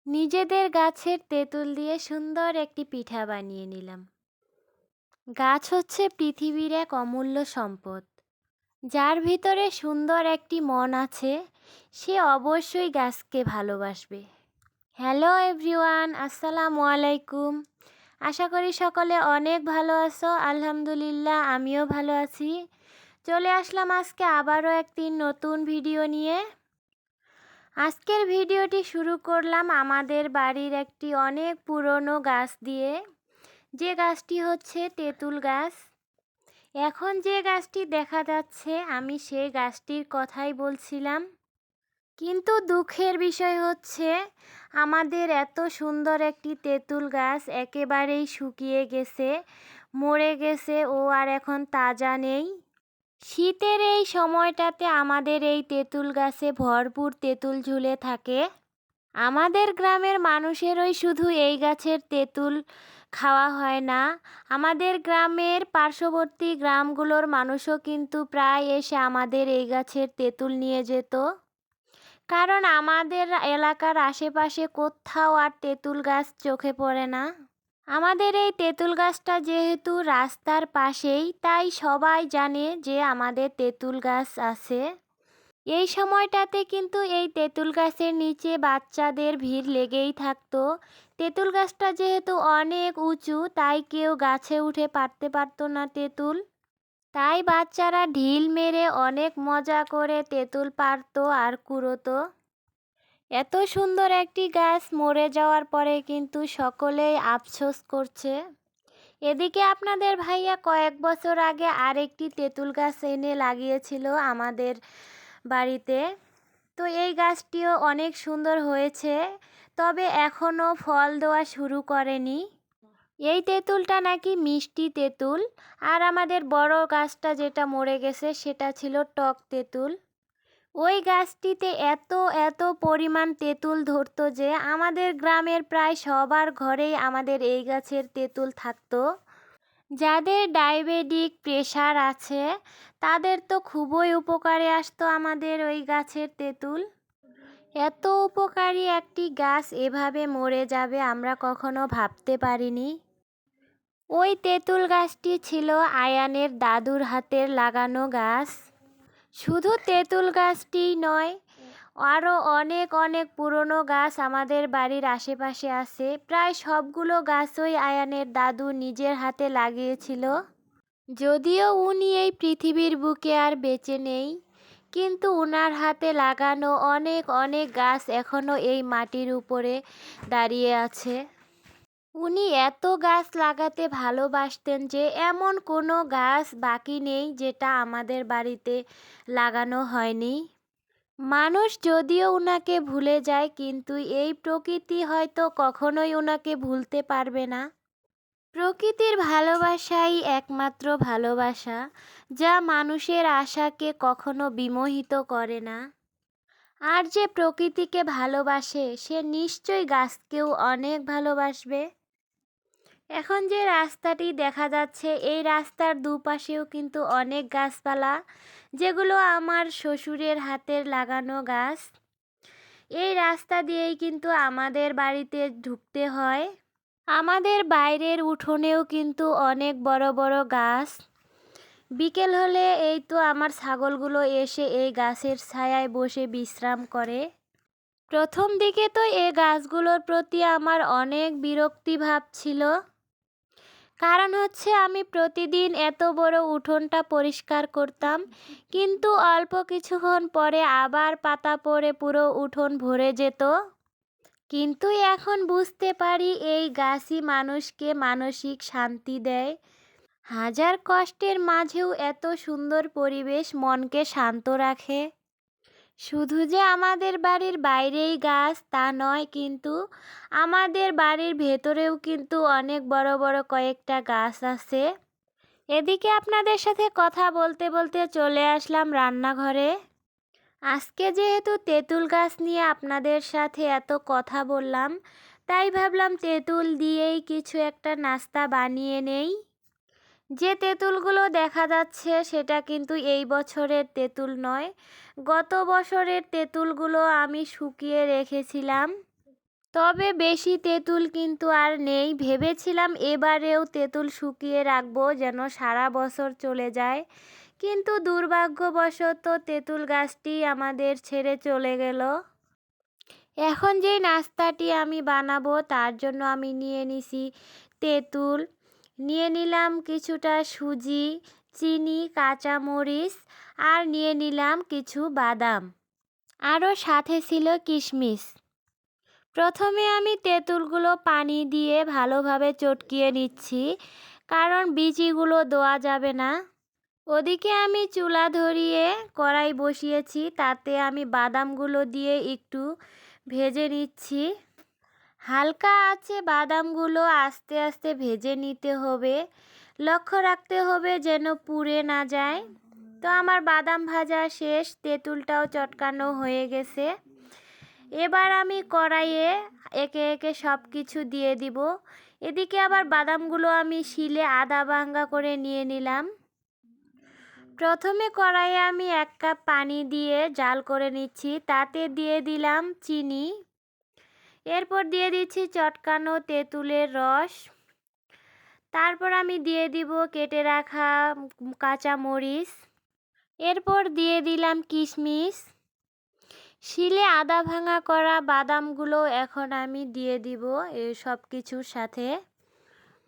নিজেদের গাছের তেঁতুল দিয়ে সুন্দর একটি পিঠা বানিয়ে নিলাম। গাছ হচ্ছে পৃথিবীর এক অমূল্য সম্পদ। যার ভিতরে সুন্দর একটি মন আছে, সে অবশ্যই গাছকে ভালোবাসবে। হ্যালো এভরিওয়ান, আসসালামু আলাইকুম। আশা করি সকলে অনেক ভালো আছো। আলহামদুলিল্লাহ, আমিও ভালো আছি। চলে আসলাম আজকে আবারও একটি নতুন ভিডিও নিয়ে। আজকের ভিডিওটি শুরু করলাম আমাদের বাড়ির একটি অনেক পুরনো গাছ দিয়ে, যে গাছটি হচ্ছে তেঁতুল গাছ। এখন যে গাছটি দেখা যাচ্ছে, আমি সেই গাছটির কথাই বলছিলাম। কিন্তু দুঃখের বিষয় হচ্ছে, আমাদের এত সুন্দর একটি তেঁতুল গাছ একেবারেই শুকিয়ে গেছে, মরে গেছে, ও আর এখন তাজা নেই। শীতের এই সময়টাতে আমাদের এই তেঁতুল গাছে ভরপুর তেঁতুল ঝুলে থাকে। আমাদের গ্রামের মানুষেরই শুধু এই গাছের তেঁতুল খাওয়া হয় না, আমাদের গ্রামের পার্শ্ববর্তী গ্রামগুলোর মানুষও কিন্তু প্রায় এসে আমাদের এই গাছের তেঁতুল নিয়ে যেত। কারণ আমাদের এলাকার আশেপাশে কোথাও আর তেঁতুল গাছ চোখে পড়ে না। আমাদের এই তেঁতুল গাছটা যেহেতু রাস্তার পাশেই, তাই সবাই জানে যে আমাদের তেঁতুল গাছ আছে। এই সময়টাতে কিন্তু এই তেঁতুল গাছের নিচে বাচ্চাদের ভিড় লেগেই থাকতো। তেঁতুল গাছটা যেহেতু অনেক উঁচু, তাই কেউ গাছে উঠে পারতো না তেঁতুল। তাই বাচ্চারা ঢিল মেরে অনেক মজা করে তেঁতুল পারতো আর কুড়োতো। এত সুন্দর একটি গাছ মরে যাওয়ার পরে কিন্তু সকলেই আফসোস করছে। এদিকে আপনাদের ভাইয়া কয়েক বছর আগে আরেকটি তেঁতুল গাছ এনে লাগিয়েছিল আমাদের বাড়িতে। তো এই গাছটিও অনেক সুন্দর হয়েছে, তবে এখনও ফল দেওয়া শুরু করেনি। এই তেঁতুলটা নাকি মিষ্টি তেঁতুল, আর আমাদের বড় গাছটা যেটা মরে গেছে সেটা ছিল টক তেঁতুল। ওই গাছটিতে এত এত পরিমাণ তেঁতুল ধরতো যে আমাদের গ্রামের প্রায় সবার ঘরেই আমাদের এই গাছের তেঁতুল থাকতো। যাদের ডায়াবেটিক প্রেশার আছে, তাদের তো খুবই উপকারে আসতো আমাদের ওই গাছের তেঁতুল। এত উপকারী একটি গাছ এভাবে মরে যাবে আমরা কখনো ভাবতে পারিনি। ওই তেঁতুল গাছটি ছিল আয়ানের দাদুর হাতের লাগানো গাছ। শুধু তেঁতুল গাছটিই নয়, আরও অনেক অনেক পুরনো গাছ আমাদের বাড়ির আশেপাশে আছে। প্রায় সবগুলো গাছই আয়ানের দাদু নিজের হাতে লাগিয়েছিল। যদিও উনি এই পৃথিবীর বুকে আর বেঁচে নেই, কিন্তু উনার হাতে লাগানো অনেক অনেক গাছ এখনও এই মাটির উপরে দাঁড়িয়ে আছে। উনি এত গাছ লাগাতে ভালোবাসতেন যে এমন কোনো গাছ বাকি নেই যেটা আমাদের বাড়িতে লাগানো হয়নি। মানুষ যদিও উনাকে ভুলে যায়, কিন্তু এই প্রকৃতি হয়তো কখনোই উনাকে ভুলতে পারবে না। প্রকৃতির ভালোবাসাই একমাত্র ভালোবাসা, যা মানুষের আশাকে কখনো বিমোহিত করে না। আর যে প্রকৃতিকে ভালোবাসে, সে নিশ্চয়ই গাছকেও অনেক ভালোবাসবে। এখন যে রাস্তাটি দেখা যাচ্ছে, এই রাস্তার দুপাশেও কিন্তু অনেক গাছপালা, যেগুলো আমার শ্বশুরের হাতের লাগানো গাছ। এই রাস্তা দিয়েই কিন্তু আমাদের বাড়িতে ঢুকতে হয়। আমাদের বাইরের উঠোনেও কিন্তু অনেক বড় বড় গাছ। বিকেল হলে এই তো আমার ছাগলগুলো এসে এই গাছের ছায়ায় বসে বিশ্রাম করে। প্রথম দিকে তো এই গাছগুলোর প্রতি আমার অনেক বিরক্তি ভাব ছিল। কারণ হচ্ছে, আমি প্রতিদিন এত বড় উঠোনটা পরিষ্কার করতাম, কিন্তু অল্প কিছুক্ষণ পরে আবার পাতা পড়ে পুরো উঠোন ভরে যেত। কিন্তু এখন বুঝতে পারি, এই গাছই মানুষকে মানসিক শান্তি দেয়। হাজার কষ্টের মাঝেও এত সুন্দর পরিবেশ মনকে শান্ত রাখে। শুধু যে আমাদের বাড়ির বাইরেই গাছ তা নয়, কিন্তু আমাদের বাড়ির ভেতরেও কিন্তু অনেক বড় বড় কয়েকটা গাছ আছে। এদিকে আপনাদের সাথে কথা বলতে বলতে চলে আসলাম রান্নাঘরে। আজকে যেহেতু তেঁতুল গাছ নিয়ে আপনাদের সাথে এত কথা বললাম, তাই ভাবলাম তেঁতুল দিয়েই কিছু একটা নাস্তা বানিয়ে নেই। যে তেঁতুলগুলো দেখা যাচ্ছে সেটা কিন্তু এই বছরের তেঁতুল নয়, গত বছরের তেঁতুলগুলো আমি শুকিয়ে রেখেছিলাম। তবে বেশি তেঁতুল কিন্তু আর নেই। ভেবেছিলাম এবারেও তেঁতুল শুকিয়ে রাখবো যেন সারা বছর চলে যায়, কিন্তু দুর্ভাগ্যবশত তেঁতুল গাছটি আমাদের ছেড়ে চলে গেল। এখন যেই নাস্তাটি আমি বানাবো তার জন্য আমি নিয়ে নিছি তেঁতুল, নিয়ে নিলাম কিছুটা সুজি, চিনি, কাঁচামরিচ আর নিয়ে নিলাম কিছু বাদাম, আরও সাথে ছিল কিশমিশ। প্রথমে আমি তেঁতুলগুলো পানি দিয়ে ভালোভাবে চটকিয়ে নিচ্ছি, কারণ বিচিগুলো দেওয়া যাবে না। ওদিকে আমি চুলা ধরিয়ে কড়াই বসিয়েছি, তাতে আমি বাদামগুলো দিয়ে একটু ভেজে নিচ্ছি। হালকা আছে বাদামগুলো আস্তে আস্তে ভেজে নিতে হবে, লক্ষ্য রাখতে হবে যেন পুড়ে না যায়। তো আমার বাদাম ভাজা শেষ, তেঁতুলটাও চটকানো হয়ে গেছে। এবার আমি কড়াইয়ে একে একে সব কিছু দিয়ে দিব। এদিকে আবার বাদামগুলো আমি শিলে আধা ভাঙা করে নিয়ে নিলাম। প্রথমে কড়াইয়ে আমি 1 কাপ পানি দিয়ে জাল করে নিচ্ছি, তাতে দিয়ে দিলাম চিনি, এরপর দিয়ে দিচ্ছি চটকানো তেঁতুলের রস, তারপর আমি দিয়ে দিব কেটে রাখা কাঁচামরিচ, এরপর দিয়ে দিলাম কিশমিশ, শিলে আধা ভাঙা করা বাদামগুলো এখন আমি দিয়ে দিব এই সব কিছুর সাথে।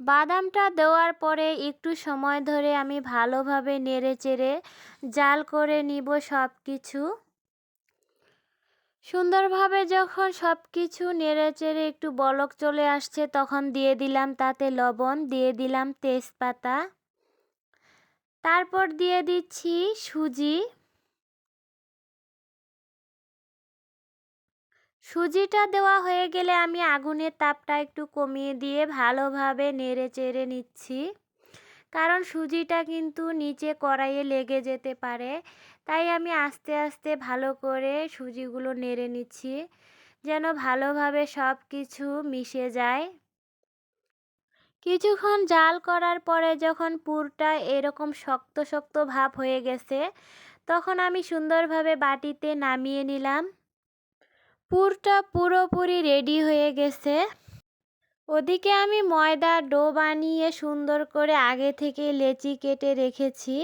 বাদামটা দেওয়ার পরে একটু সময় ধরে আমি ভালোভাবে নেড়েচেড়ে জাল করে নিব সব কিছু। সুন্দরভাবে যখন সব কিছু নেড়েচেড়ে একটু বলক চলে আসছে তখন দিয়ে দিলাম তাতে লবণ, দিয়ে দিলাম তেজপাতা, তারপর দিয়ে দিচ্ছি সুজি। সুজিটা দেওয়া হয়ে গেলে আমি আগুনের তাপটা একটু কমিয়ে দিয়ে ভালোভাবে নেড়ে চেড়ে নিচ্ছি, কারণ সুজিটা কিন্তু নিচে কড়াইয়ে লেগে যেতে পারে। তাই আমি আস্তে আস্তে ভালো করে সুজিগুলো নেড়ে নিচ্ছি যেন ভালোভাবে সব কিছু মিশে যায়। কিছুক্ষণ জাল করার পরে যখন পুরটা এরকম শক্ত শক্ত ভাব হয়ে গেছে তখন আমি সুন্দরভাবে বাটিতে নামিয়ে নিলাম। পুরটা পুরোপুরি রেডি হয়ে গেছে। ওদিকে আমি ময়দার ডো বানিয়ে সুন্দর করে আগে থেকে লেচি কেটে রেখেছি।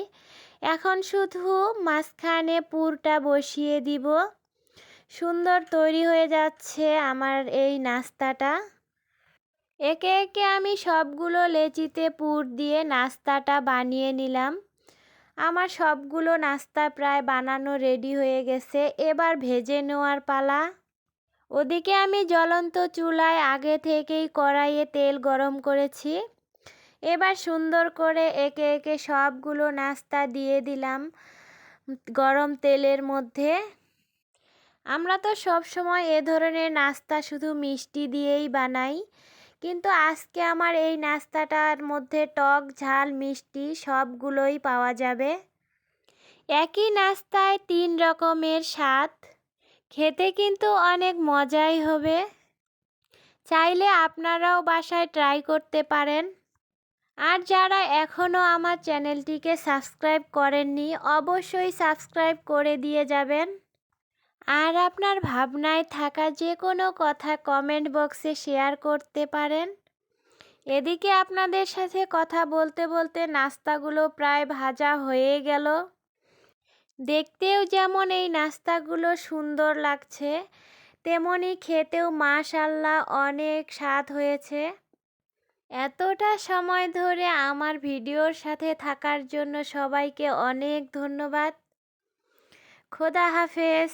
এখন শুধু মাঝখানে পুরটা বসিয়ে দিব। সুন্দর তৈরি হয়ে যাচ্ছে আমার এই নাস্তাটা। একে একে আমি সবগুলো লেচিতে পুর দিয়ে নাস্তাটা বানিয়ে নিলাম। আমার সবগুলো নাস্তা প্রায় বানানো রেডি হয়ে গেছে, এবার ভেজে নেওয়ার পালা। ওদিকে আমি জ্বলন্ত চুলায় আগে থেকেই কড়াইয়ে তেল গরম করেছি। এবার সুন্দর করে একে একে সবগুলো নাস্তা দিয়ে দিলাম গরম তেলের মধ্যে। আমরা তো সব সময় এ ধরনের নাস্তা শুধু মিষ্টি দিয়েই বানাই, কিন্তু আজকে আমার এই নাস্তাটার মধ্যে টক ঝাল মিষ্টি সবগুলোই পাওয়া যাবে। একই নাস্তায় 3 রকমের স্বাদ, খেতে কিন্তু অনেক মজাই হবে। চাইলে আপনারাও বাসায় ট্রাই করতে পারেন। আর যারা এখনও আমার চ্যানেলটিকে সাবস্ক্রাইব করেননি অবশ্যই সাবস্ক্রাইব করে দিয়ে যাবেন। আর আপনার ভাবনায় থাকা যে কোনো কথা কমেন্ট বক্সে শেয়ার করতে পারেন। এদিকে আপনাদের সাথে কথা বলতে বলতে নাস্তাগুলো প্রায় ভাজা হয়ে গেল। দেখতেও যেমন এই নাস্তাগুলো সুন্দর লাগছে, তেমনি খেতেও মাশাআল্লাহ অনেক স্বাদ হয়েছে। এতটা সময় ধরে আমার ভিডিওর সাথে থাকার জন্য সবাইকে অনেক ধন্যবাদ। খোদা হাফেজ।